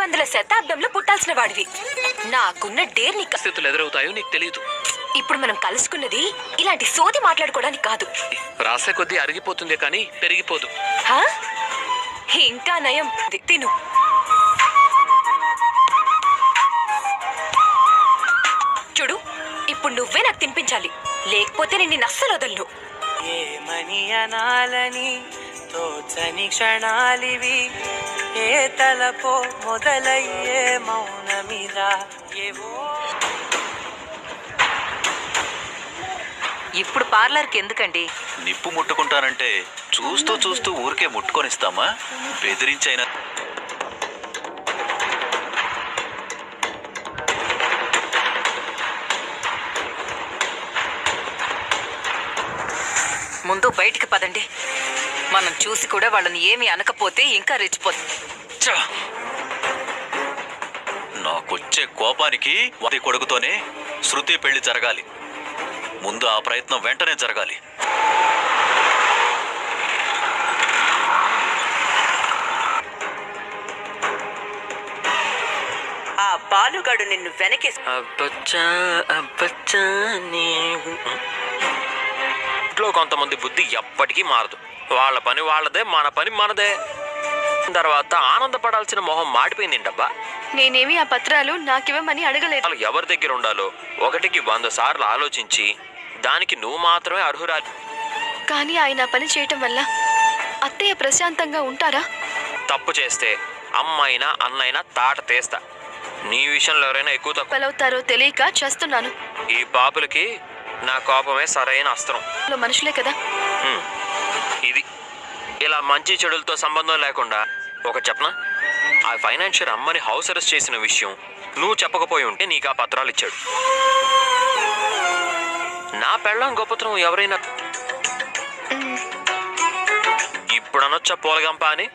1800 శతాబ్దంలో పుట్టాల్సిన వాడివి. నాకున్న డేర్ నీకు స్థితులు ఎదురవుతాయో నీకు తెలియదు. ఇప్పుడు మనం కలుసుకున్నది ఇలాంటి సోది మాట్లాడుకోవడానికి కాదు. రాసే కొద్దీ అరిగిపోతుంది కానీ పెరిగిపోదు. హా? ఇంకా నయం. తిను. చూడు, ఇప్పుడు నువ్వే నాకు తినిపించాలి, లేకపోతే నేను అస్సలు వదలను. ఏమని అనాలని తోచని క్షణాలివి, ఏ తలపో మొదలయ్యే మౌనమిలా ఏవో. ఇప్పుడు పార్లర్కి ఎందుకండి? నిప్పు ముట్టుకుంటానంటే చూస్తూ చూస్తూ ఊరికే ముట్టుకొనిస్తామా? బెదిరించైనా ముందు బయటికి పదండి. మనం చూసి కూడా వాళ్ళని ఏమీ అనకపోతే ఇంకా రెచ్చిపోతుంది. నాకొచ్చే కోపానికి వారి కొడుకుతోనే శృతి పెళ్లి జరగాలి. ముందు ఆ ప్రయత్నం వెంటనే జరగాలి. ఆ బాలుగాడు నిన్ను వెనకేసి ఇంట్లో కొంతమంది బుద్ధి ఎప్పటికీ మారదు. వాళ్ళ పని వాళ్ళదే, మన పని మనదే. తర్వాత ఆనందపడాల్సిన మొహం మాడిపోయింది డబ్బా. నేనేమి ఆ పత్రాలు నాకివ్వమని అడగలేదు. వాళ్ళు ఎవరి దగ్గర ఉండాలో 1కి 100 సార్లు ఆలోచించి దానికి నువ్వు మాత్రమే అర్హురాలి. కానీ ఆయన పని చేయటం వల్ల అత్తయ్య ప్రశాంతంగా ఉంటారా? తప్పు చేస్తే అమ్మైనా అన్నైనా తాట తీస్తా. నీ విషయంలో ఎవరైనా ఎక్కువ తక్కువ పలవుతారో తెలియక చేస్తున్నాను. ఈ పాపులకి నా కోపమే సరైన అస్త్రం. మనుషులే కదా. ఇది ఇలా మంచి చెడులతో సంబంధం లేకుండా ఒక చెప్పనా, ఆ ఫైనాన్షియర్ అమ్మని హౌస్ అరెస్ట్ చేసిన విషయం నువ్వు చెప్పకపోయి ఉంటే నీకు ఆ పత్రాలు ఇచ్చాడు. నా పెళ్ళం గొప్పతనం ఎవరైనా ఇప్పుడు అనొచ్చా పోలగంప అని?